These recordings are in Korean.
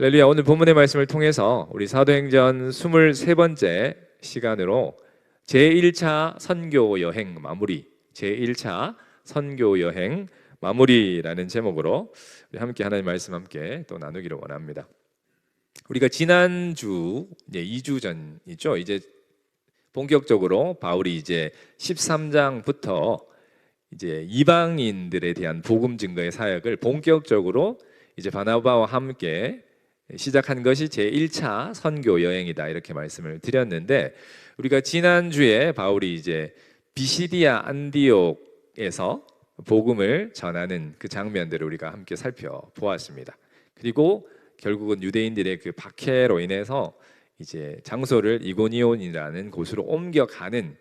할렐루야. 오늘 본문의 말씀을 통해서 우리 사도행전 23번째 시간으로 제1차 선교 여행 마무리, 제1차 선교 여행 마무리라는 제목으로 우리 함께 하나님 말씀 함께 또 나누기를 원합니다. 우리가 지난주 2주 전이죠. 이제 본격적으로 바울이 이제 13장부터 이제 이방인들에 대한 복음 증거의 사역을 본격적으로 이제 바나바와 함께 시작한 것이 제1차 선교 여행이다 이렇게 말씀을 드렸는데, 우리가 지난주에 바울이 이제 비시디아 안디옥에서 복음을 전하는 그 장면들을 우리가 함께 살펴보았습니다. 그리고 결국은 유대인들의 그 박해로 인해서 이제 장소를 이고니온이라는 곳으로 옮겨가는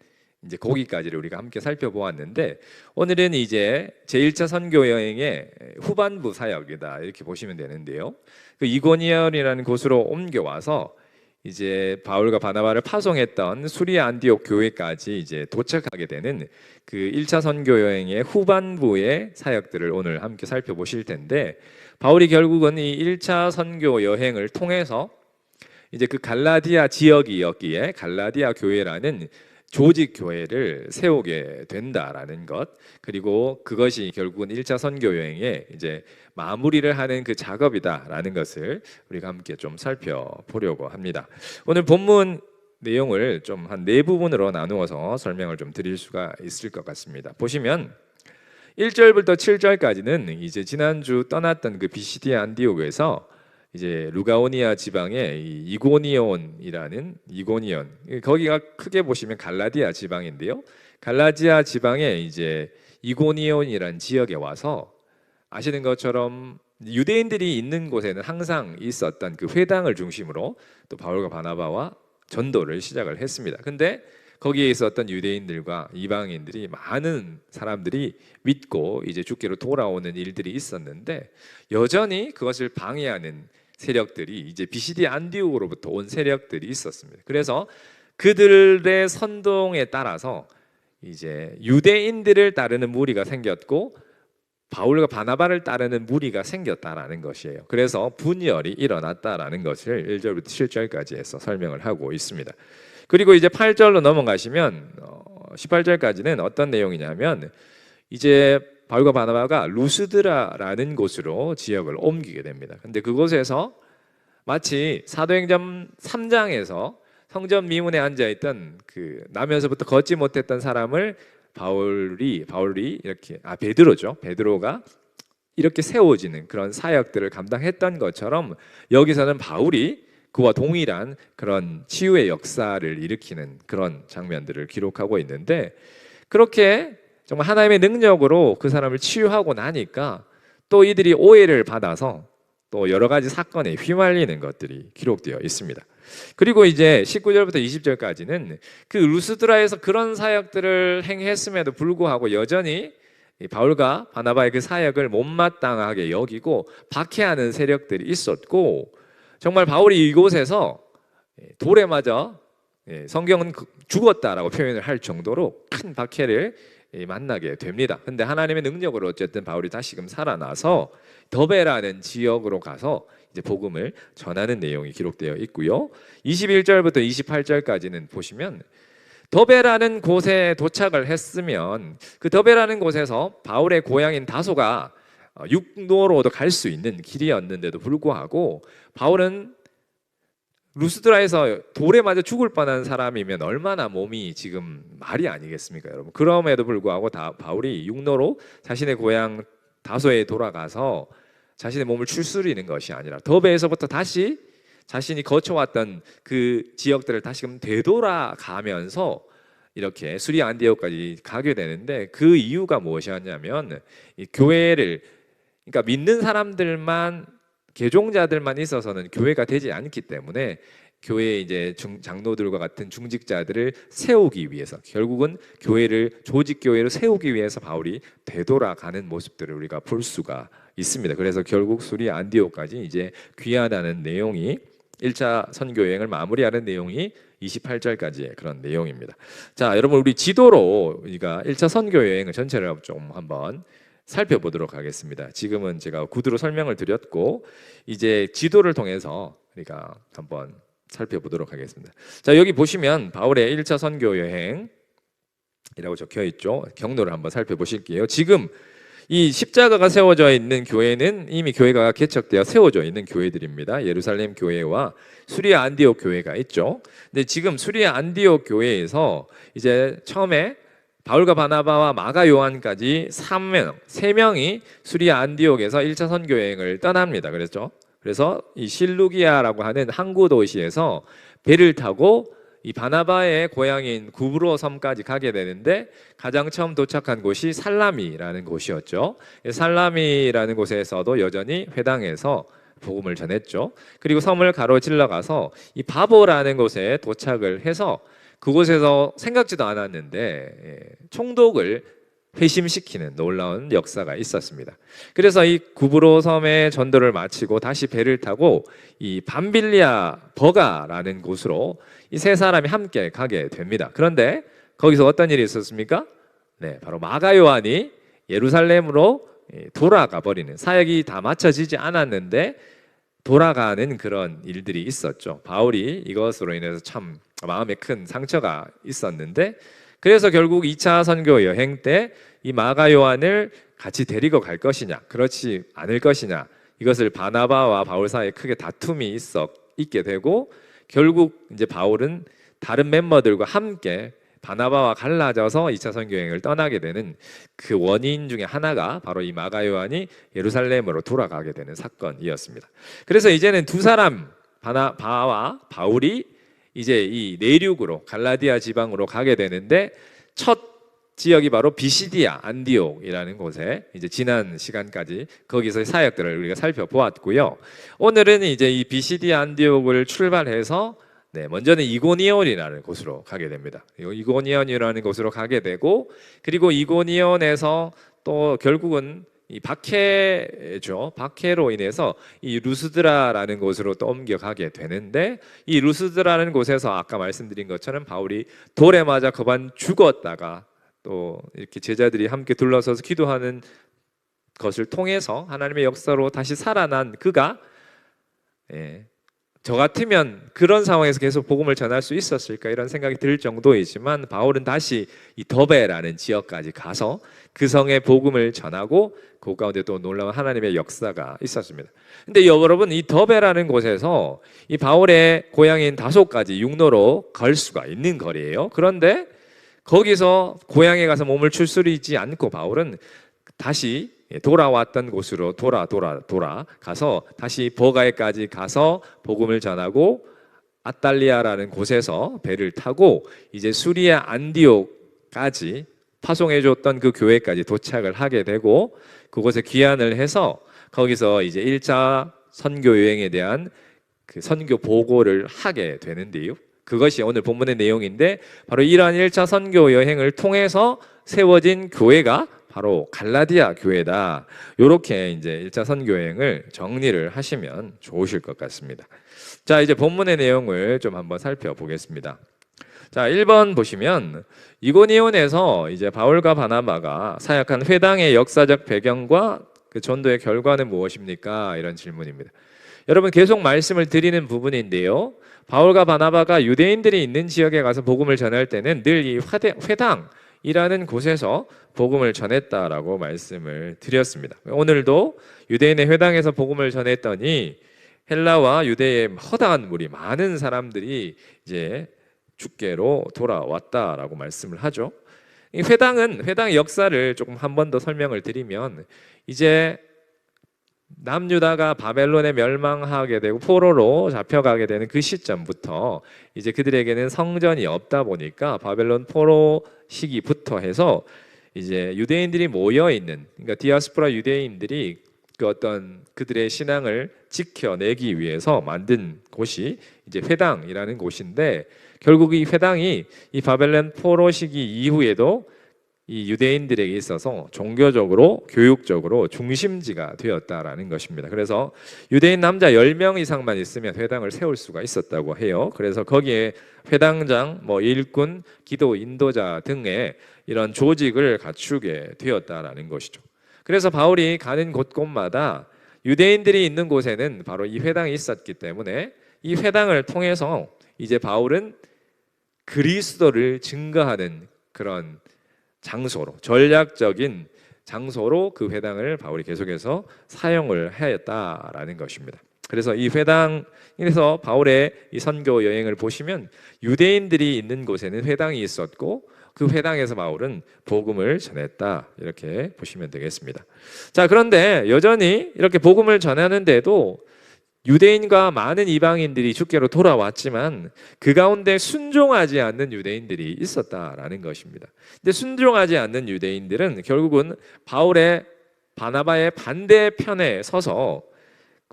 이제 거기까지를 우리가 함께 살펴보았는데, 오늘은 이제 제1차 선교 여행의 후반부 사역이다 이렇게 보시면 되는데요. 그 이고니온이라는 곳으로 옮겨와서 이제 바울과 바나바를 파송했던 수리아 안디옥 교회까지 이제 도착하게 되는 그 1차 선교 여행의 후반부의 사역들을 오늘 함께 살펴보실 텐데, 바울이 결국은 이 1차 선교 여행을 통해서 이제 그 갈라디아 지역이었기에 갈라디아 교회라는 조직 교회를 세우게 된다라는 것, 그리고 그것이 결국은 1차 선교 여행의 이제 마무리를 하는 그 작업이다라는 것을 우리가 함께 좀 살펴보려고 합니다. 오늘 본문 내용을 좀 한 네 부분으로 나누어서 설명을 좀 드릴 수가 있을 것 같습니다. 보시면 1절부터 7절까지는 이제 지난주 떠났던 그 비시디아 안디옥에서 이제 루가오니아 지방의 이고니온, 거기가 크게 보시면 갈라디아 지방인데요. 갈라디아 지방에 이제 이고니온이라는 지역에 와서 아시는 것처럼 유대인들이 있는 곳에는 항상 있었던 그 회당을 중심으로 또 바울과 바나바와 전도를 시작을 했습니다. 근데 거기에 있었던 유대인들과 이방인들이 많은 사람들이 믿고 이제 주께로 돌아오는 일들이 있었는데, 여전히 그것을 방해하는 세력들이 이제 비시디아 안디옥으로부터 온 세력들이 있었습니다. 그래서 그들의 선동에 따라서 이제 유대인들을 따르는 무리가 생겼고 바울과 바나바를 따르는 무리가 생겼다라는 것이에요. 그래서 분열이 일어났다라는 것을 1절부터 7절까지 해서 설명을 하고 있습니다. 그리고 이제 8절로 넘어가시면 18절까지는 어떤 내용이냐면, 이제 바울과 바나바가 루스드라라는 곳으로 지역을 옮기게 됩니다. 근데 그곳에서 마치 사도행전 3장에서 성전 미문에 앉아있던 그 나면서부터 걷지 못했던 사람을 바울이 이렇게 베드로가 이렇게 세워지는 그런 사역들을 감당했던 것처럼, 여기서는 바울이 그와 동일한 그런 치유의 역사를 일으키는 그런 장면들을 기록하고 있는데, 그렇게 정말 하나님의 능력으로 그 사람을 치유하고 나니까 또 이들이 오해를 받아서 또 여러 가지 사건에 휘말리는 것들이 기록되어 있습니다. 그리고 이제 19절부터 20절까지는 그 루스드라에서 그런 사역들을 행했음에도 불구하고 여전히 바울과 바나바의 그 사역을 못마땅하게 여기고 박해하는 세력들이 있었고, 정말 바울이 이곳에서 돌에 맞아 성경은 죽었다라고 표현을 할 정도로 큰 박해를 만나게 됩니다. 근데 하나님의 능력으로 어쨌든 바울이 다시금 살아나서 더베라는 지역으로 가서 이제 복음을 전하는 내용이 기록되어 있고요. 21절부터 28절까지는 보시면 더베라는 곳에 도착을 했으면 그 더베라는 곳에서 바울의 고향인 다소가 육로로도 갈 수 있는 길이었는데도 불구하고, 바울은 루스드라에서 돌에 맞아 죽을 뻔한 사람이면 얼마나 몸이 지금 말이 아니겠습니까, 여러분? 그럼에도 불구하고 바울이 육로로 자신의 고향 다소에 돌아가서 자신의 몸을 추스리는 것이 아니라 더베에서부터 다시 자신이 거쳐왔던 그 지역들을 다시금 되돌아가면서 이렇게 수리아 안디옥까지 가게 되는데, 그 이유가 무엇이었냐면, 이 교회를, 그러니까 믿는 사람들만, 개종자들만 있어서는 교회가 되지 않기 때문에 교회의 이제 장로들과 같은 중직자들을 세우기 위해서, 결국은 교회를, 조직 교회를 세우기 위해서 바울이 되돌아가는 모습들을 우리가 볼 수가 있습니다. 그래서 결국 수리아 안디옥까지 이제 귀환하는 내용이, 1차 선교 여행을 마무리하는 내용이 28절까지의 그런 내용입니다. 자, 여러분, 우리 지도로 우리가 1차 선교 여행을 전체를 좀 한번 살펴보도록 하겠습니다. 지금은 제가 구두로 설명을 드렸고 이제 지도를 통해서 우리가 한번 살펴보도록 하겠습니다. 자, 여기 보시면 바울의 1차 선교 여행이라고 적혀 있죠. 경로를 한번 살펴보실게요. 지금 이 십자가가 세워져 있는 교회는 이미 교회가 개척되어 세워져 있는 교회들입니다. 예루살렘 교회와 수리아 안디옥 교회가 있죠. 근데 지금 수리아 안디옥 교회에서 이제 처음에 바울과 바나바와 마가 요한까지 3명이 수리아 안디옥에서 1차 선교 여행을 떠납니다. 그래서 이 실루기아라고 하는 항구 도시에서 배를 타고 이 바나바의 고향인 구브로 섬까지 가게 되는데 가장 처음 도착한 곳이 살라미라는 곳이었죠. 살라미라는 곳에서도 여전히 회당에서 복음을 전했죠. 그리고 섬을 가로질러 가서 이 바보라는 곳에 도착을 해서 그곳에서 생각지도 않았는데 총독을 회심시키는 놀라운 역사가 있었습니다. 그래서 이 구브로 섬의 전도를 마치고 다시 배를 타고 이 밤빌리아 버가라는 곳으로 이 세 사람이 함께 가게 됩니다. 그런데 거기서 어떤 일이 있었습니까? 네, 바로 마가 요한이 예루살렘으로 돌아가 버리는, 사역이 다 마쳐지지 않았는데 돌아가는 그런 일들이 있었죠. 바울이 이것으로 인해서 참 마음에 큰 상처가 있었는데, 그래서 결국 2차 선교 여행 때 이 마가 요한을 같이 데리고 갈 것이냐, 그렇지 않을 것이냐, 이것을 바나바와 바울 사이에 크게 다툼이 있게 되고, 결국 이제 바울은 다른 멤버들과 함께 바나바와 갈라져서 2차 선교 여행을 떠나게 되는 그 원인 중에 하나가 바로 이 마가 요한이 예루살렘으로 돌아가게 되는 사건이었습니다. 그래서 이제는 두 사람, 바나바와 바울이 이제 이 내륙으로 갈라디아 지방으로 가게 되는데, 첫 지역이 바로 비시디아 안디옥이라는 곳에 이제 지난 시간까지 거기서 사역들을 우리가 살펴보았고요. 오늘은 이제 이 비시디아 안디옥을 출발해서 먼저는 이고니온이라는 곳으로 가게 됩니다. 이고니온이라는 곳으로 가게 되고, 그리고 이고니온에서 또 결국은 이 박해로 인해서 이 루스드라라는 곳으로 또 옮겨가게 되는데, 이 루스드라는 곳에서 아까 말씀드린 것처럼 바울이 돌에 맞아 거반 죽었다가 또 이렇게 제자들이 함께 둘러서서 기도하는 것을 통해서 하나님의 역사로 다시 살아난 그가, 저 같으면 그런 상황에서 계속 복음을 전할 수 있었을까 이런 생각이 들 정도이지만, 바울은 다시 이 더베라는 지역까지 가서 그 성에 복음을 전하고 그 가운데 또 놀라운 하나님의 역사가 있었습니다. 근데 여러분, 이 더베라는 곳에서 이 바울의 고향인 다소까지 육로로 갈 수가 있는 거리예요. 그런데 거기서 고향에 가서 몸을 추스리지 않고 바울은 다시 돌아왔던 곳으로 가서 다시 버가에까지 가서 복음을 전하고 아탈리아라는 곳에서 배를 타고 이제 수리아 안디옥까지 파송해줬던 그 교회까지 도착을 하게 되고, 그곳에 귀환을 해서 거기서 이제 1차 선교 여행에 대한 그 선교 보고를 하게 되는데요. 그것이 오늘 본문의 내용인데, 바로 이러한 1차 선교 여행을 통해서 세워진 교회가 바로 갈라디아 교회다. 이렇게 이제 1차 선교 여행을 정리를 하시면 좋으실 것 같습니다. 자, 이제 본문의 내용을 좀 한번 살펴보겠습니다. 자, 1번 보시면 이고니온에서 이제 바울과 바나바가 사역한 회당의 역사적 배경과 그 전도의 결과는 무엇입니까? 이런 질문입니다. 여러분, 계속 말씀을 드리는 부분인데요. 바울과 바나바가 유대인들이 있는 지역에 가서 복음을 전할 때는 늘 이 회당이라는 곳에서 복음을 전했다라고 말씀을 드렸습니다. 오늘도 유대인의 회당에서 복음을 전했더니 헬라와 유대의 허다한 무리, 많은 사람들이 이제 주께로 돌아왔다라고 말씀을 하죠. 이 회당의 역사를 조금 한 번 더 설명을 드리면, 이제 남유다가 바벨론에 멸망하게 되고 포로로 잡혀가게 되는 그 시점부터 이제 그들에게는 성전이 없다 보니까 바벨론 포로 시기부터 해서 이제 유대인들이 모여 있는, 그러니까 디아스포라 유대인들이 그 어떤 그들의 신앙을 지켜내기 위해서 만든 곳이 이제 회당이라는 곳인데, 결국 이 회당이 이 바벨론 포로 시기 이후에도 이 유대인들에게 있어서 종교적으로, 교육적으로 중심지가 되었다라는 것입니다. 그래서 유대인 남자 10명 이상만 있으면 회당을 세울 수가 있었다고 해요. 그래서 거기에 회당장, 일꾼, 기도 인도자 등의 이런 조직을 갖추게 되었다라는 것이죠. 그래서 바울이 가는 곳곳마다 유대인들이 있는 곳에는 바로 이 회당이 있었기 때문에 이 회당을 통해서 이제 바울은 그리스도를 증거하는 그런 장소로, 전략적인 장소로 그 회당을 바울이 계속해서 사용을 하였다라는 것입니다. 그래서 이 회당에서 바울의 이 선교 여행을 보시면 유대인들이 있는 곳에는 회당이 있었고 그 회당에서 바울은 복음을 전했다, 이렇게 보시면 되겠습니다. 자, 그런데 여전히 이렇게 복음을 전하는데도 유대인과 많은 이방인들이 주께로 돌아왔지만 그 가운데 순종하지 않는 유대인들이 있었다라는 것입니다. 근데 순종하지 않는 유대인들은 결국은 바울의 바나바의 반대편에 서서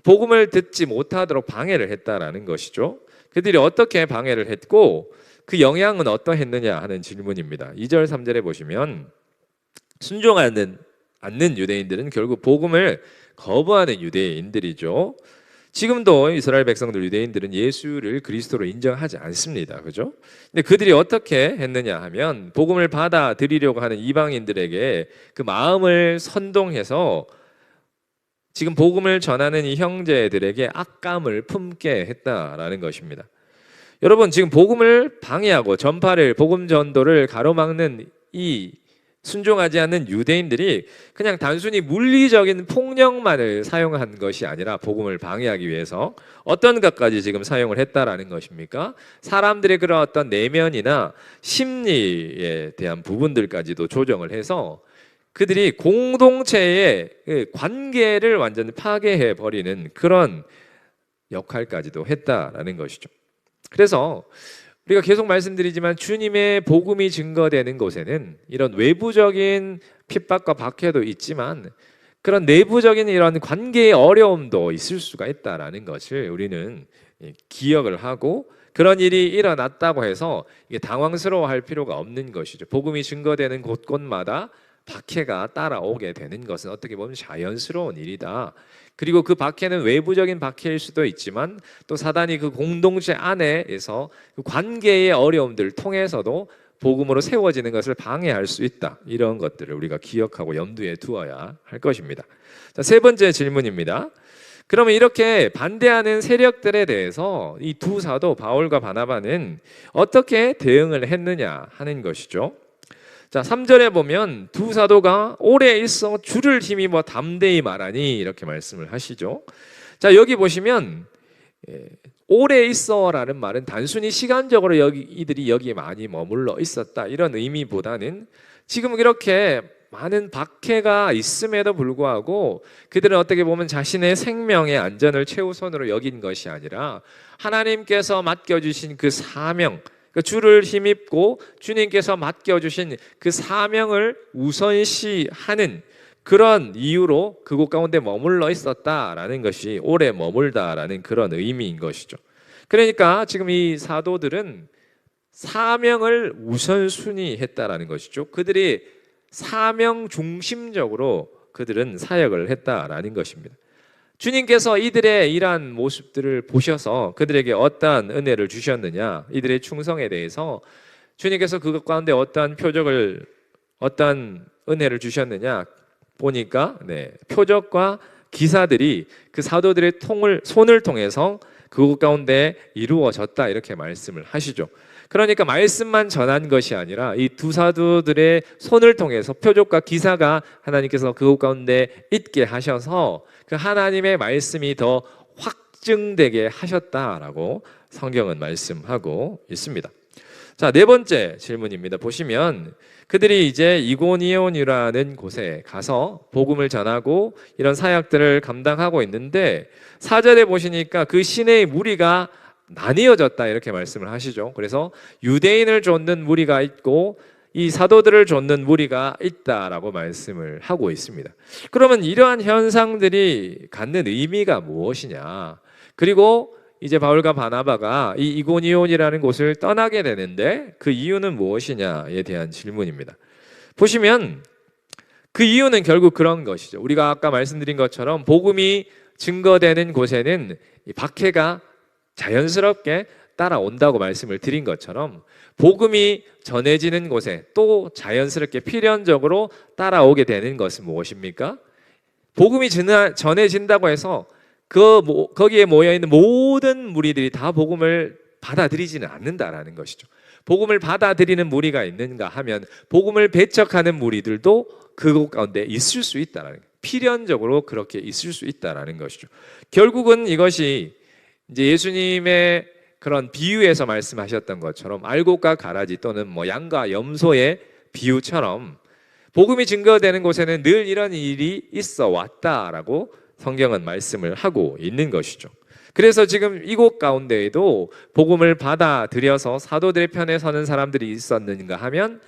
복음을 듣지 못하도록 방해를 했다라는 것이죠. 그들이 어떻게 방해를 했고 그 영향은 어떠했느냐 하는 질문입니다. 2절 3절에 보시면 순종하지 않는 유대인들은 결국 복음을 거부하는 유대인들이죠. 지금도 이스라엘 백성들, 유대인들은 예수를 그리스도로 인정하지 않습니다. 그죠? 근데 그들이 어떻게 했느냐 하면 복음을 받아들이려고 하는 이방인들에게 그 마음을 선동해서 지금 복음을 전하는 이 형제들에게 악감을 품게 했다라는 것입니다. 여러분, 지금 복음을 방해하고 복음 전도를 가로막는 이 순종하지 않는 유대인들이 그냥 단순히 물리적인 폭력만을 사용한 것이 아니라 복음을 방해하기 위해서 어떤 것까지 지금 사용을 했다라는 것입니까? 사람들의 그런 어떤 내면이나 심리에 대한 부분들까지도 조정을 해서 그들이 공동체의 관계를 완전히 파괴해 버리는 그런 역할까지도 했다라는 것이죠. 그래서 우리가 계속 말씀드리지만 주님의 복음이 증거되는 곳에는 이런 외부적인 핍박과 박해도 있지만 그런 내부적인 이런 관계의 어려움도 있을 수가 있다라는 것을 우리는 기억을 하고, 그런 일이 일어났다고 해서 이게 당황스러워할 필요가 없는 것이죠. 복음이 증거되는 곳곳마다 박해가 따라오게 되는 것은 어떻게 보면 자연스러운 일이다. 그리고 그 박해는 외부적인 박해일 수도 있지만 또 사단이 그 공동체 안에서 그 관계의 어려움들을 통해서도 복음으로 세워지는 것을 방해할 수 있다. 이런 것들을 우리가 기억하고 염두에 두어야 할 것입니다. 자, 세 번째 질문입니다. 그러면 이렇게 반대하는 세력들에 대해서 이 두 사도 바울과 바나바는 어떻게 대응을 했느냐 하는 것이죠. 자, 3절에 보면 두 사도가 오래 있어 주를 힘입어 담대히 말하니, 이렇게 말씀을 하시죠. 자, 여기 보시면 오래 있어라는 말은 단순히 시간적으로 이들이 여기에 많이 머물러 있었다, 이런 의미보다는 지금 이렇게 많은 박해가 있음에도 불구하고 그들은 어떻게 보면 자신의 생명의 안전을 최우선으로 여긴 것이 아니라 하나님께서 맡겨주신 그 사명, 주를 힘입고 주님께서 맡겨주신 그 사명을 우선시하는 그런 이유로 그곳 가운데 머물러 있었다라는 것이 오래 머물다라는 그런 의미인 것이죠. 그러니까 지금 이 사도들은 사명을 우선순위했다라는 것이죠. 그들이 사명 중심적으로 그들은 사역을 했다라는 것입니다. 주님께서 이들의 이러한 모습들을 보셔서 그들에게 어떠한 은혜를 주셨느냐, 이들의 충성에 대해서 주님께서 그것 가운데 어떠한 어떠한 은혜를 주셨느냐 보니까 표적과 기사들이 그 사도들의 손을 통해서 그것 가운데 이루어졌다, 이렇게 말씀을 하시죠. 그러니까 말씀만 전한 것이 아니라 이 두 사도들의 손을 통해서 표적과 기사가 하나님께서 그것 가운데 있게 하셔서 그 하나님의 말씀이 더 확증되게 하셨다라고 성경은 말씀하고 있습니다. 자, 네 번째 질문입니다. 보시면 그들이 이제 이고니온이라는 곳에 가서 복음을 전하고 이런 사역들을 감당하고 있는데 4절에 보시니까 그 시내의 무리가 나뉘어졌다, 이렇게 말씀을 하시죠. 그래서 유대인을 좇는 무리가 있고 이 사도들을 좇는 무리가 있다라고 말씀을 하고 있습니다. 그러면 이러한 현상들이 갖는 의미가 무엇이냐? 그리고 이제 바울과 바나바가 이 이고니온이라는 곳을 떠나게 되는데 그 이유는 무엇이냐에 대한 질문입니다. 보시면 그 이유는 결국 그런 것이죠. 우리가 아까 말씀드린 것처럼 복음이 증거되는 곳에는 이 박해가 자연스럽게 따라온다고 말씀을 드린 것처럼 복음이 전해지는 곳에 또 자연스럽게 필연적으로 따라오게 되는 것은 무엇입니까? 복음이 전해진다고 해서 거기에 모여 있는 모든 무리들이 다 복음을 받아들이지는 않는다라는 것이죠. 복음을 받아들이는 무리가 있는가 하면 복음을 배척하는 무리들도 그곳 가운데 있을 수 있다라는 거예요. 필연적으로 그렇게 있을 수 있다라는 것이죠. 결국은 이것이 이제 예수님의 그런 비유에서 말씀하셨던 것처럼 알곡과 가라지 또는 뭐 양과 염소의 비유처럼 복음이 증거되는 곳에는 늘 이런 일이 있어 왔다라고 성경은 말씀을 하고 있는 것이죠. 그래서 지금 이곳 가운데에도 복음을 받아들여서 사도들의 편에 서는 사람들이 있었는가 하면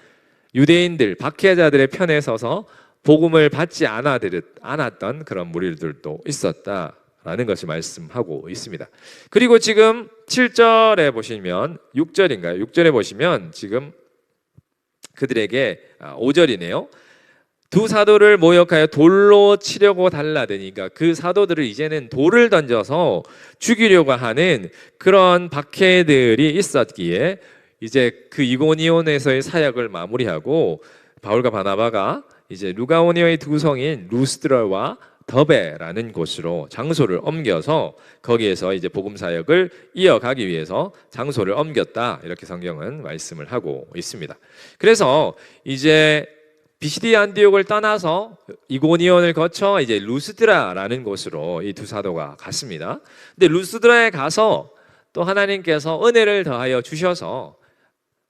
유대인들, 박해자들의 편에 서서 복음을 받지 않았던 그런 무리들도 있었다라는 것을 말씀하고 있습니다. 그리고 지금 7절에 보시면 6절인가요? 6절에 보시면 지금 그들에게 5절이네요. 두 사도를 모욕하여 돌로 치려고 달라드니까 그 사도들을 이제는 돌을 던져서 죽이려고 하는 그런 박해들이 있었기에 이제 그 이고니온에서의 사역을 마무리하고 바울과 바나바가 이제 루가오니아의 두 성인 루스드라와 더베라는 곳으로 장소를 옮겨서 거기에서 이제 복음 사역을 이어가기 위해서 장소를 옮겼다, 이렇게 성경은 말씀을 하고 있습니다. 그래서 이제 비시디 안디옥을 떠나서 이고니온을 거쳐 이제 루스드라라는 곳으로 이 두 사도가 갔습니다. 근데 루스드라에 가서 또 하나님께서 은혜를 더하여 주셔서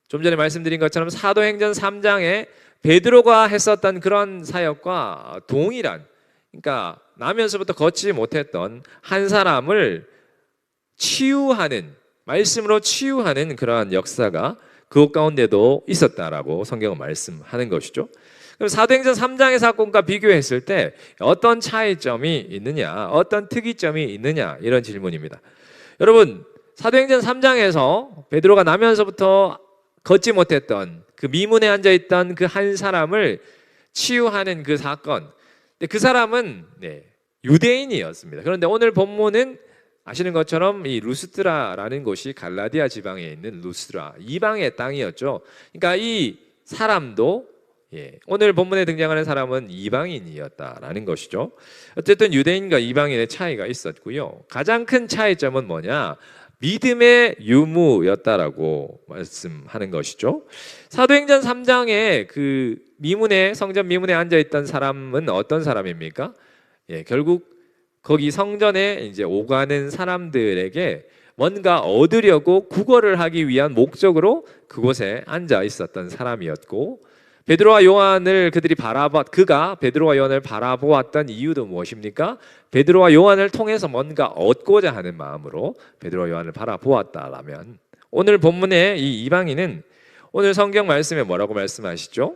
좀 전에 말씀드린 것처럼 사도행전 3장에 베드로가 했었던 그런 사역과 동일한, 그러니까 나면서부터 걷지 못했던 한 사람을 치유하는, 말씀으로 치유하는 그러한 역사가 그곳 가운데도 있었다라고 성경은 말씀하는 것이죠. 그럼 사도행전 3장의 사건과 비교했을 때 어떤 차이점이 있느냐, 어떤 특이점이 있느냐, 이런 질문입니다. 여러분, 사도행전 3장에서 베드로가 나면서부터 걷지 못했던 그 미문에 앉아있던 그 한 사람을 치유하는 그 사건, 그 사람은 유대인이었습니다. 그런데 오늘 본문은 아시는 것처럼 이 루스드라라는 곳이 갈라디아 지방에 있는 루스드라, 이방의 땅이었죠. 그러니까 이 사람도 오늘 본문에 등장하는 사람은 이방인이었다라는 것이죠. 어쨌든 유대인과 이방인의 차이가 있었고요. 가장 큰 차이점은 뭐냐? 믿음의 유무였다라고 말씀하는 것이죠. 사도행전 3장에 그 성전 미문에 앉아있던 사람은 어떤 사람입니까? 결국 거기 성전에 이제 오가는 사람들에게 뭔가 얻으려고 구걸을 하기 위한 목적으로 그곳에 앉아 있었던 사람이었고, 베드로와 요한을 그가 베드로와 요한을 바라보았던 이유도 무엇입니까? 베드로와 요한을 통해서 뭔가 얻고자 하는 마음으로 베드로와 요한을 바라보았다라면, 오늘 본문의 이 이방인은 오늘 성경 말씀에 뭐라고 말씀하시죠?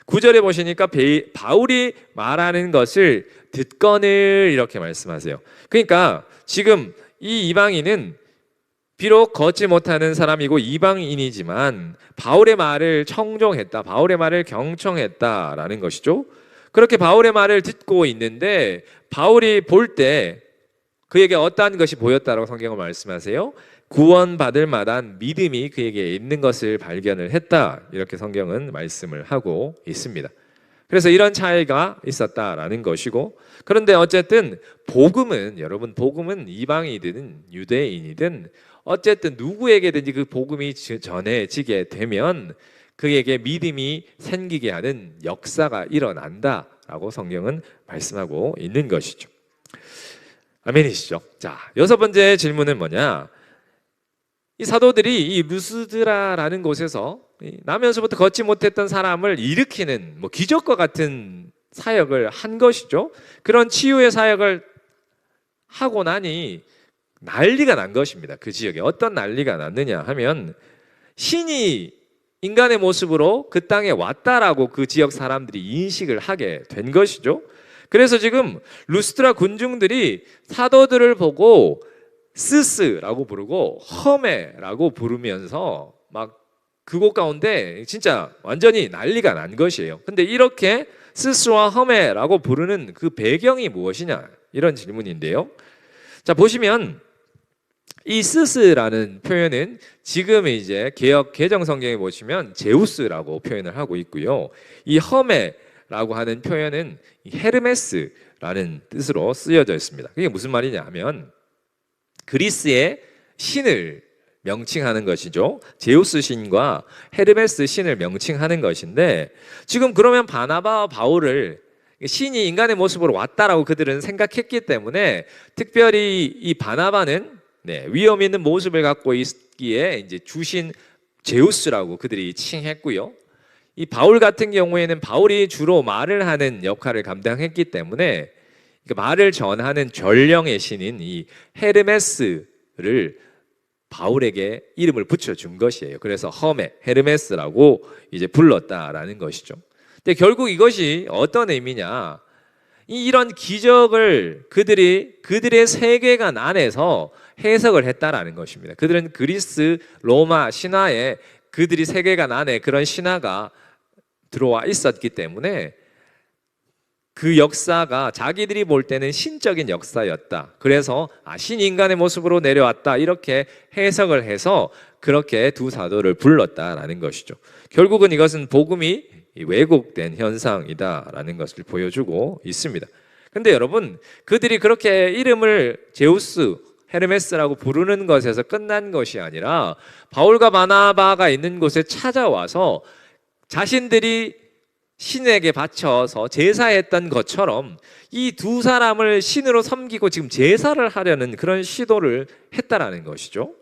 9절에 보시니까 바울이 말하는 것을 듣거늘, 이렇게 말씀하세요. 그러니까 지금 이 이방인은 비록 걷지 못하는 사람이고 이방인이지만 바울의 말을 청종했다, 바울의 말을 경청했다라는 것이죠. 그렇게 바울의 말을 듣고 있는데 바울이 볼 때 그에게 어떠한 것이 보였다라고 성경은 말씀하세요? 구원받을 만한 믿음이 그에게 있는 것을 발견을 했다, 이렇게 성경은 말씀을 하고 있습니다. 그래서 이런 차이가 있었다라는 것이고, 그런데 어쨌든 여러분 복음은 이방인이든 유대인이든 어쨌든 누구에게든지 그 복음이 전해지게 되면 그에게 믿음이 생기게 하는 역사가 일어난다라고 성경은 말씀하고 있는 것이죠. 아멘이시죠? 자, 6번째 질문은 뭐냐? 이 사도들이 이 루스드라라는 곳에서 나면서부터 걷지 못했던 사람을 일으키는 기적과 같은 사역을 한 것이죠. 그런 치유의 사역을 하고 나니 난리가 난 것입니다. 그 지역에 어떤 난리가 났느냐 하면 신이 인간의 모습으로 그 땅에 왔다라고 그 지역 사람들이 인식을 하게 된 것이죠. 그래서 지금 루스드라 군중들이 사도들을 보고 스스라고 부르고 허메라고 부르면서 막 그곳 가운데 진짜 완전히 난리가 난 것이에요. 근데 이렇게 스스와 허메라고 부르는 그 배경이 무엇이냐, 이런 질문인데요. 자, 보시면 이 스스라는 표현은 지금 이제 개역 개정 성경에 보시면 제우스라고 표현을 하고 있고요. 이 허메라고 하는 표현은 헤르메스, 라는 뜻으로 쓰여져 있습니다. 그게 무슨 말이냐 하면 그리스의 신을 명칭하는 것이죠. 제우스 신과 헤르메스 신을 명칭하는 것인데, 지금 그러면 바나바와 바울을 신이 인간의 모습으로 왔다라고 그들은 생각했기 때문에 특별히 이 바나바는 위험 있는 모습을 갖고 있기에 이제 주신 제우스라고 그들이 칭했고요. 이 바울 같은 경우에는 바울이 주로 말을 하는 역할을 감당했기 때문에 말을 전하는 전령의 신인 이 헤르메스를 바울에게 이름을 붙여준 것이에요. 그래서 헤르메스라고 이제 불렀다라는 것이죠. 근데 결국 이것이 어떤 의미냐? 이런 기적을 그들의 세계관 안에서 해석을 했다라는 것입니다. 그들은 그리스 로마 신화에 그들이 세계관 안에 그런 신화가 들어와 있었기 때문에 그 역사가 자기들이 볼 때는 신적인 역사였다. 그래서 신이 인간의 모습으로 내려왔다, 이렇게 해석을 해서 그렇게 두 사도를 불렀다라는 것이죠. 결국은 이것은 복음이 왜곡된 현상이다라는 것을 보여주고 있습니다. 근데 여러분, 그들이 그렇게 이름을 제우스, 헤르메스라고 부르는 것에서 끝난 것이 아니라 바울과 바나바가 있는 곳에 찾아와서 자신들이 신에게 바쳐서 제사했던 것처럼 이 두 사람을 신으로 섬기고 지금 제사를 하려는 그런 시도를 했다라는 것이죠.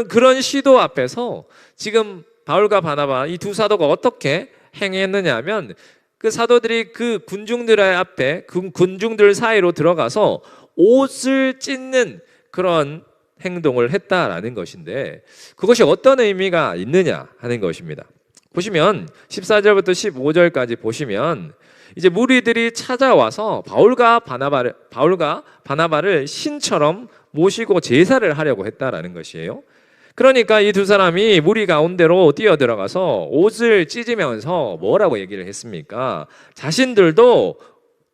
그런 시도 앞에서 지금 바울과 바나바 이 두 사도가 어떻게 행했느냐 하면, 그 사도들이 그 군중들 앞에, 그 군중들 사이로 들어가서 옷을 찢는 그런 행동을 했다라는 것인데, 그것이 어떤 의미가 있느냐 하는 것입니다. 보시면 14절부터 15절까지 보시면 이제 무리들이 찾아와서 바울과 바나바를 신처럼 모시고 제사를 하려고 했다라는 것이에요. 그러니까 이 두 사람이 무리 가운데로 뛰어들어가서 옷을 찢으면서 뭐라고 얘기를 했습니까? 자신들도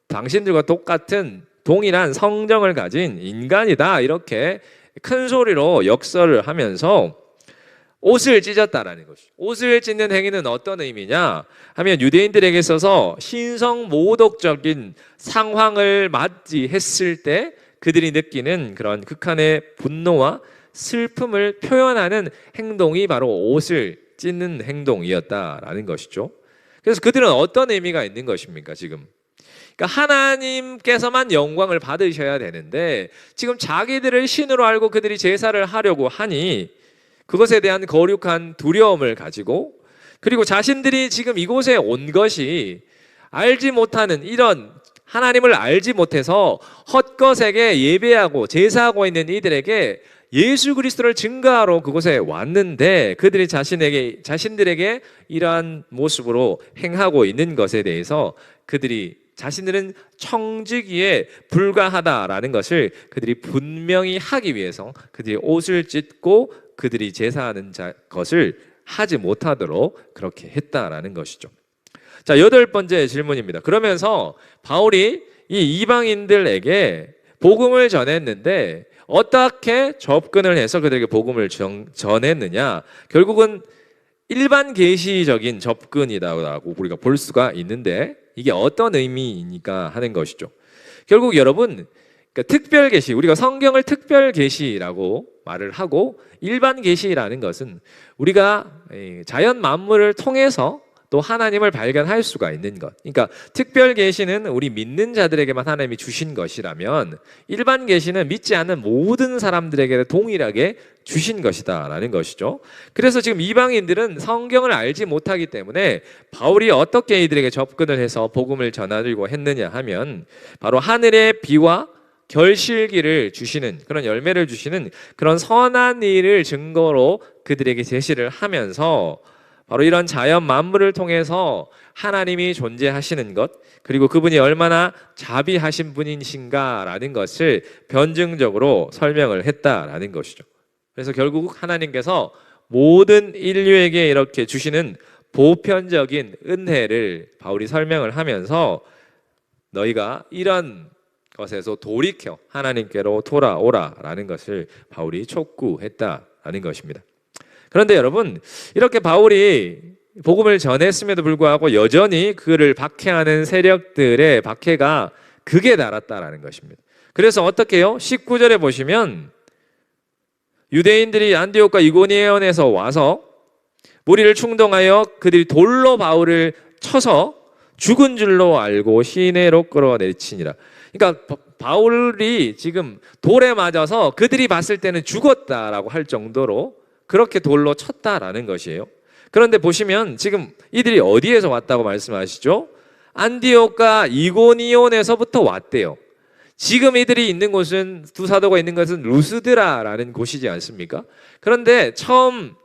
당신들과 똑같은 동일한 성정을 가진 인간이다, 이렇게 큰 소리로 역설을 하면서 옷을 찢었다라는 것이죠. 옷을 찢는 행위는 어떤 의미냐 하면, 유대인들에게 있어서 신성모독적인 상황을 맞이했을 때 그들이 느끼는 그런 극한의 분노와 슬픔을 표현하는 행동이 바로 옷을 찢는 행동이었다라는 것이죠. 그래서 그들은 어떤 의미가 있는 것입니까? 지금 그러니까 하나님께서만 영광을 받으셔야 되는데, 지금 자기들을 신으로 알고 그들이 제사를 하려고 하니 그것에 대한 거룩한 두려움을 가지고, 그리고 자신들이 지금 이곳에 온 것이 알지 못하는, 이런 하나님을 알지 못해서 헛것에게 예배하고 제사하고 있는 이들에게 예수 그리스도를 증거하러 그곳에 왔는데, 그들이 자신들에게 이러한 모습으로 행하고 있는 것에 대해서 자신들은 청지기에 불과하다라는 것을 그들이 분명히 하기 위해서 그들이 옷을 찢고 그들이 제사하는 것을 하지 못하도록 그렇게 했다라는 것이죠. 자, 8번째 질문입니다. 그러면서 바울이 이 이방인들에게 복음을 전했는데 어떻게 접근을 해서 그들에게 복음을 전했느냐? 결국은 일반 계시적인 접근이라고 우리가 볼 수가 있는데, 이게 어떤 의미이니까 하는 것이죠. 결국 여러분, 그러니까 특별 계시, 우리가 성경을 특별 계시라고 말을 하고, 일반 계시라는 것은 우리가 자연 만물을 통해서 또 하나님을 발견할 수가 있는 것. 그러니까 특별 계시는 우리 믿는 자들에게만 하나님이 주신 것이라면, 일반 계시는 믿지 않는 모든 사람들에게 동일하게 주신 것이다라는 것이죠. 그래서 지금 이방인들은 성경을 알지 못하기 때문에 바울이 어떻게 이들에게 접근을 해서 복음을 전하려고 했느냐 하면, 바로 하늘의 비와 결실기를 주시는, 그런 열매를 주시는 그런 선한 일을 증거로 그들에게 제시를 하면서, 바로 이런 자연 만물을 통해서 하나님이 존재하시는 것, 그리고 그분이 얼마나 자비하신 분이신가라는 것을 변증적으로 설명을 했다라는 것이죠. 그래서 결국 하나님께서 모든 인류에게 이렇게 주시는 보편적인 은혜를 바울이 설명을 하면서, 너희가 이런 것에서 돌이켜 하나님께로 돌아오라라는 것을 바울이 촉구했다라는 것입니다. 그런데 여러분, 이렇게 바울이 복음을 전했음에도 불구하고 여전히 그를 박해하는 세력들의 박해가 극에 달았다라는 것입니다. 그래서 어떻게 해요? 19절에 보시면 유대인들이 안디옥과 이고니온에서 와서 무리를 충동하여 그들이 돌로 바울을 쳐서 죽은 줄로 알고 시내로 끌어내치니라. 그러니까 바울이 지금 돌에 맞아서 그들이 봤을 때는 죽었다라고 할 정도로 그렇게 돌로 쳤다라는 것이에요. 그런데 보시면 지금 이들이 어디에서 왔다고 말씀하시죠? 안디옥과 이고니온에서부터 왔대요. 지금 이들이 있는 곳은, 두 사도가 있는 것은 루스드라라는 곳이지 않습니까? 그런데 처음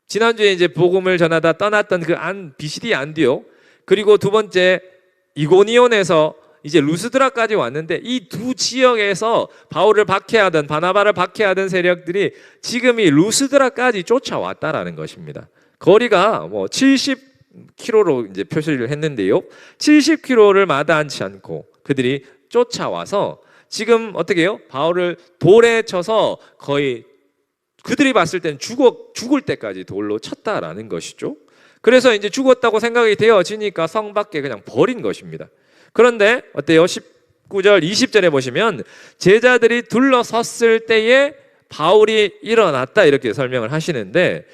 지난주에 이제 복음을 전하다 떠났던 그 비시디 안디옥, 그리고 두 번째 이고니온에서 이제 루스드라까지 왔는데, 이 두 지역에서 바울을 박해하던, 바나바를 박해하던 세력들이 지금 이 루스드라까지 쫓아왔다라는 것입니다. 거리가 뭐 70km로 이제 표시를 했는데요, 70km를 마다하지 않고 그들이 쫓아와서 지금 어떻게 해요? 바울을 돌에 쳐서 거의 그들이 봤을 때는 죽을 때까지 돌로 쳤다라는 것이죠. 그래서 이제 죽었다고 생각이 되어지니까 성 밖에 그냥 버린 것입니다. 그런데 어때요? 19절, 20절에 보시면 제자들이 둘러섰을 때에 바울이 일어났다 이렇게 설명을 하시는데,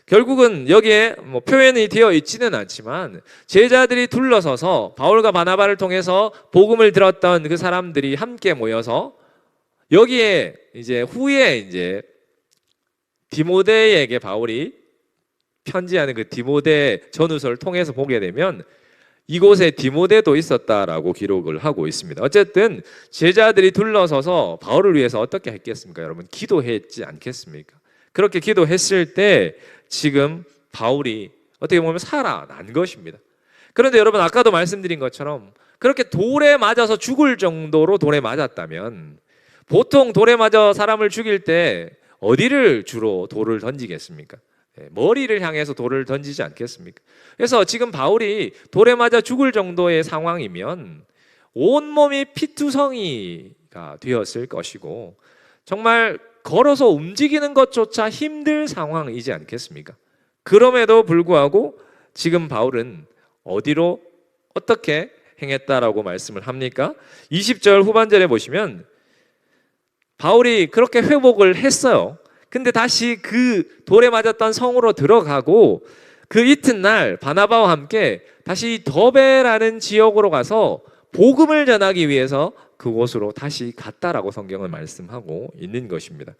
결국은 여기에 뭐 표현이 되어 있지는 않지만 제자들이 둘러서서 바울과 바나바를 통해서 복음을 들었던 그 사람들이 함께 모여서 여기에 이제 후에 이제 디모데에게 바울이 편지하는 그 디모데 전후서를 통해서 보게 되면 이곳에 디모데도 있었다라고 기록을 하고 있습니다. 어쨌든 제자들이 둘러서서 바울을 위해서 어떻게 했겠습니까? 여러분, 기도했지 않겠습니까? 그렇게 기도했을 때 지금 바울이 어떻게 보면 살아난 것입니다. 그런데 여러분, 아까도 말씀드린 것처럼 그렇게 돌에 맞아서 죽을 정도로 돌에 맞았다면, 보통 돌에 맞아 사람을 죽일 때 어디를 주로 돌을 던지겠습니까? 머리를 향해서 돌을 던지지 않겠습니까? 그래서 지금 바울이 돌에 맞아 죽을 정도의 상황이면 온몸이 피투성이가 되었을 것이고 정말 걸어서 움직이는 것조차 힘들 상황이지 않겠습니까? 그럼에도 불구하고 지금 바울은 어디로 어떻게 행했다라고 말씀을 합니까? 20절 후반절에 보시면 바울이 그렇게 회복을 했어요. 근데 다시 그 돌에 맞았던 성으로 들어가고 그 이튿날 바나바와 함께 다시 더베라는 지역으로 가서 복음을 전하기 위해서 그곳으로 다시 갔다라고 성경은 말씀하고 있는 것입니다.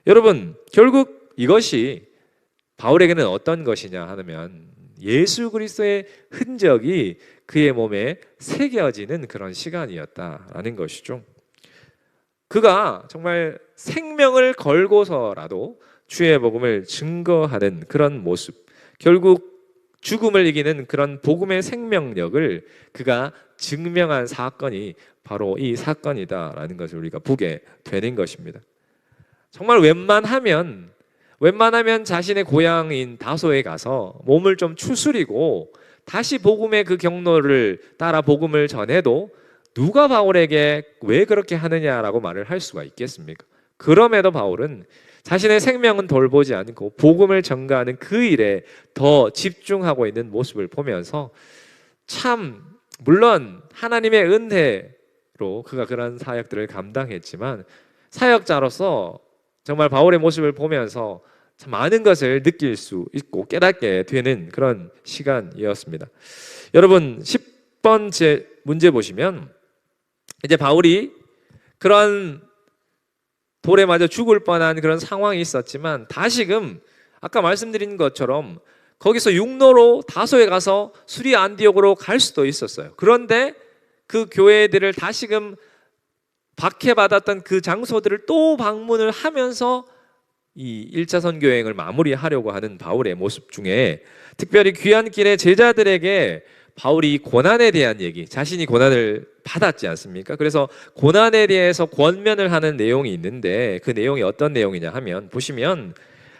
여러분, 결국 이것이 바울에게는 어떤 것이냐 하면 예수 그리스도의 흔적이 그의 몸에 새겨지는 그런 시간이었다라는 것이죠. 그가 정말 생명을 걸고서라도 주의 복음을 증거하는 그런 모습, 결국 죽음을 이기는 그런 복음의 생명력을 그가 증명한 사건이 바로 이 사건이다라는 것을 우리가 보게 되는 것입니다. 정말 웬만하면 자신의 고향인 다소에 가서 몸을 좀 추스리고 다시 복음의 그 경로를 따라 복음을 전해도 누가 바울에게 왜 그렇게 하느냐라고 말을 할 수가 있겠습니까? 그럼에도 바울은 자신의 생명은 돌보지 않고 복음을 전가하는 그 일에 더 집중하고 있는 모습을 보면서 참, 물론 하나님의 은혜로 그가 그런 사역들을 감당했지만 사역자로서 정말 바울의 모습을 보면서 참 많은 것을 느낄 수 있고 깨닫게 되는 그런 시간이었습니다. 여러분, 10번째 문제 보시면 이제 바울이 그런 돌에 맞아 죽을 뻔한 그런 상황이 있었지만 다시금 아까 말씀드린 것처럼 거기서 육로로 다소에 가서 수리 안디옥으로 갈 수도 있었어요. 그런데 그 교회들을 다시금 박해받았던 그 장소들을 또 방문을 하면서 이 1차 선교 여행을 마무리하려고 하는 바울의 모습 중에 특별히 귀환길의 제자들에게 바울이 고난에 대한 얘기, 자신이 고난을 받았지 않습니까? 그래서 고난에 대해서 권면을 하는 내용이 있는데 그 내용이 어떤 내용이냐 하면 보시면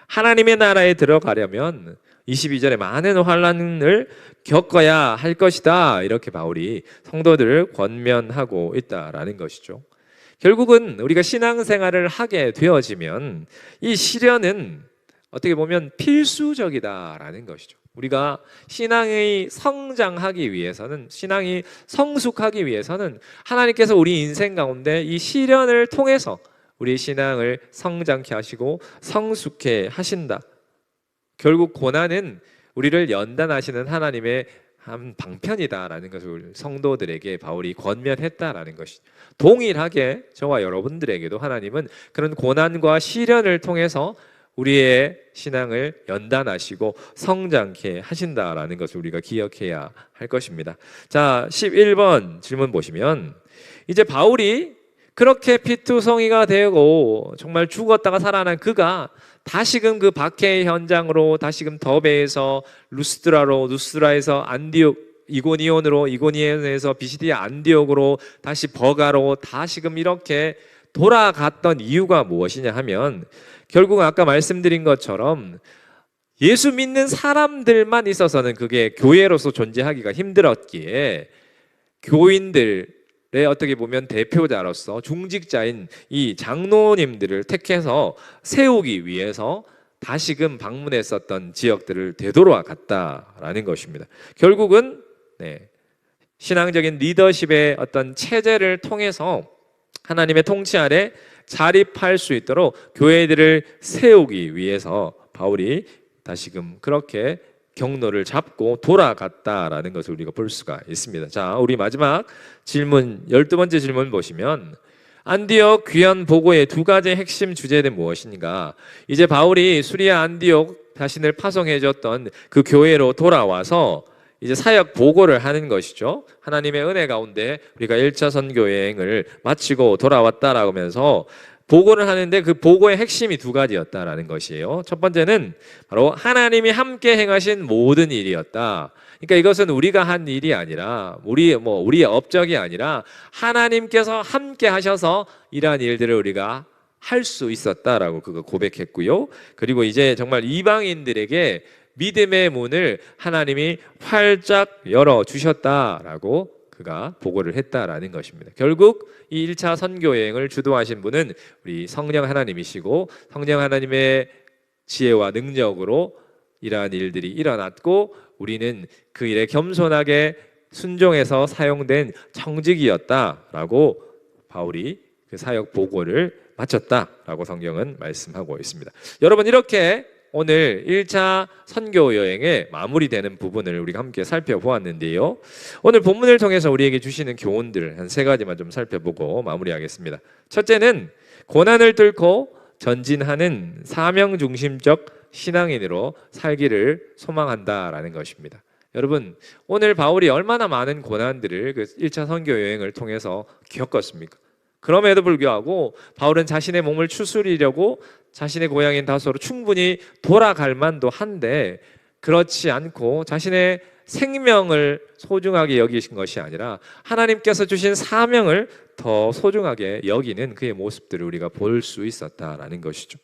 하나님의 나라에 들어가려면 22절에 많은 환난을 겪어야 할 것이다, 이렇게 바울이 성도들을 권면하고 있다라는 것이죠. 결국은 우리가 신앙생활을 하게 되어지면 이 시련은 어떻게 보면 필수적이다라는 것이죠. 우리가 신앙이 성장하기 위해서는, 신앙이 성숙하기 위해서는 하나님께서 우리 인생 가운데 이 시련을 통해서 우리 신앙을 성장케 하시고 성숙케 하신다. 결국 고난은 우리를 연단하시는 하나님의 한 방편이다라는 것을 성도들에게 바울이 권면했다라는 것이죠. 동일하게 저와 여러분들에게도 하나님은 그런 고난과 시련을 통해서 우리의 신앙을 연단하시고 성장케 하신다라는 것을 우리가 기억해야 할 것입니다. 자, 11번 질문 보시면 이제 바울이 그렇게 피투성이가 되고 정말 죽었다가 살아난 그가 다시금 그 박해의 현장으로, 다시금 더베에서 루스드라로, 루스드라에서 안디옥, 이고니온으로, 이고니온에서 비시디아 안디옥으로, 다시 버가로 다시금 이렇게 돌아갔던 이유가 무엇이냐 하면 결국 아까 말씀드린 것처럼 예수 믿는 사람들만 있어서는 그게 교회로서 존재하기가 힘들었기에 교인들의 어떻게 보면 대표자로서 중직자인 이 장로님들을 택해서 세우기 위해서 다시금 방문했었던 지역들을 되돌아갔다라는 것입니다. 결국은 신앙적인 리더십의 어떤 체제를 통해서 하나님의 통치 아래 자립할 수 있도록 교회들을 세우기 위해서 바울이 다시금 그렇게 경로를 잡고 돌아갔다라는 것을 우리가 볼 수가 있습니다. 자, 우리 마지막 질문 12번째 질문 보시면 안디옥 귀환 보고의 두 가지 핵심 주제는 무엇인가? 이제 바울이 수리아 안디옥 자신을 파송해 줬던 그 교회로 돌아와서 이제 사역 보고를 하는 것이죠. 하나님의 은혜 가운데 우리가 1차 선교 여행을 마치고 돌아왔다라고 하면서 보고를 하는데 그 보고의 핵심이 두 가지였다라는 것이에요. 첫 번째는 바로 하나님이 함께 행하신 모든 일이었다. 그러니까 이것은 우리가 한 일이 아니라 우리의 업적이 아니라 하나님께서 함께 하셔서 이러한 일들을 우리가 할 수 있었다라고 그거 고백했고요. 그리고 이제 정말 이방인들에게 믿음의 문을 하나님이 활짝 열어 주셨다라고 그가 보고를 했다라는 것입니다. 결국 이 1차 선교 여행을 주도하신 분은 우리 성령 하나님이시고 성령 하나님의 지혜와 능력으로 이러한 일들이 일어났고 우리는 그 일에 겸손하게 순종해서 사용된 청직이었다라고 바울이 그 사역 보고를 마쳤다라고 성경은 말씀하고 있습니다. 여러분, 이렇게 오늘 1차 선교 여행의 마무리되는 부분을 우리가 함께 살펴보았는데요. 오늘 본문을 통해서 우리에게 주시는 교훈들 한 세 가지만 좀 살펴보고 마무리하겠습니다. 첫째는 고난을 뚫고 전진하는 사명 중심적 신앙인으로 살기를 소망한다라는 것입니다. 여러분, 오늘 바울이 얼마나 많은 고난들을 그 1차 선교 여행을 통해서 겪었습니까? 그럼에도 불구하고 바울은 자신의 몸을 추스리려고 자신의 고향인 다소로 충분히 돌아갈 만도 한데 그렇지 않고 자신의 생명을 소중하게 여기신 것이 아니라 하나님께서 주신 사명을 더 소중하게 여기는 그의 모습들을 우리가 볼 수 있었다라는 것이죠.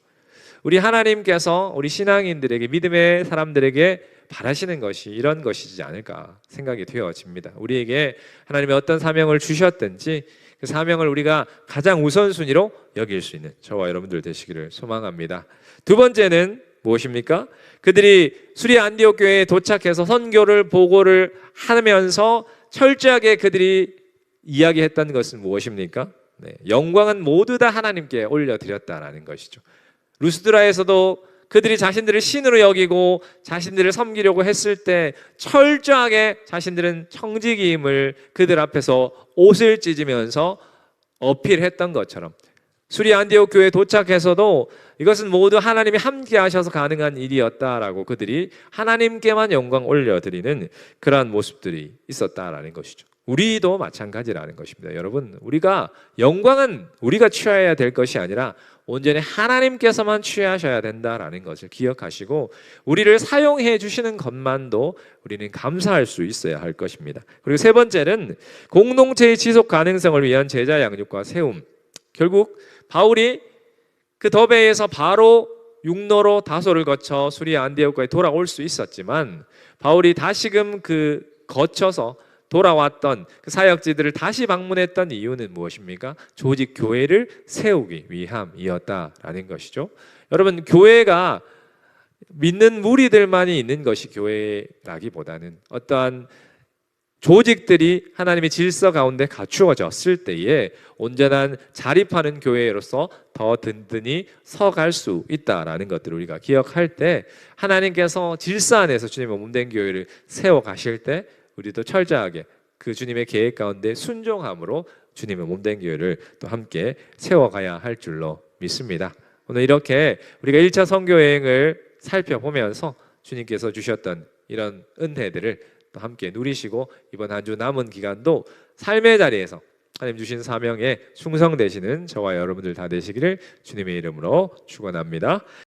우리 하나님께서 우리 신앙인들에게, 믿음의 사람들에게 바라시는 것이 이런 것이지 않을까 생각이 되어집니다. 우리에게 하나님이 어떤 사명을 주셨든지 그 사명을 우리가 가장 우선순위로 여길 수 있는 저와 여러분들 되시기를 소망합니다. 두 번째는 무엇입니까? 그들이 수리아 안디옥 교회에 도착해서 선교를 보고를 하면서 철저하게 그들이 이야기했던 것은 무엇입니까? 영광은 모두 다 하나님께 올려드렸다라는 것이죠. 루스드라에서도 그들이 자신들을 신으로 여기고 자신들을 섬기려고 했을 때 철저하게 자신들은 청지기임을 그들 앞에서 옷을 찢으면서 어필했던 것처럼 수리아 안디옥 교회에 도착해서도 이것은 모두 하나님이 함께 하셔서 가능한 일이었다라고 그들이 하나님께만 영광 올려드리는 그러한 모습들이 있었다라는 것이죠. 우리도 마찬가지라는 것입니다. 여러분, 우리가 영광은 우리가 취해야 될 것이 아니라 온전히 하나님께서만 취하셔야 된다라는 것을 기억하시고 우리를 사용해 주시는 것만도 우리는 감사할 수 있어야 할 것입니다. 그리고 세 번째는 공동체의 지속 가능성을 위한 제자 양육과 세움. 결국 바울이 그 더베에서 바로 육로로 다소를 거쳐 수리아 안디옥까지 돌아올 수 있었지만 바울이 다시금 그 거쳐서 돌아왔던 그 사역지들을 다시 방문했던 이유는 무엇입니까? 조직 교회를 세우기 위함이었다라는 것이죠. 여러분, 교회가 믿는 무리들만이 있는 것이 교회라기보다는 어떠한 조직들이 하나님의 질서 가운데 갖추어졌을 때에 온전한 자립하는 교회로서 더 든든히 서갈 수 있다라는 것들을 우리가 기억할 때, 하나님께서 질서 안에서 주님의 몸된 교회를 세워 가실 때 우리도 철저하게 그 주님의 계획 가운데 순종함으로 주님의 몸된 교회를 또 함께 세워가야 할 줄로 믿습니다. 오늘 이렇게 우리가 1차 선교 여행을 살펴보면서 주님께서 주셨던 이런 은혜들을 또 함께 누리시고 이번 한 주 남은 기간도 삶의 자리에서 하나님 주신 사명에 충성되시는 저와 여러분들 다 되시기를 주님의 이름으로 축원합니다.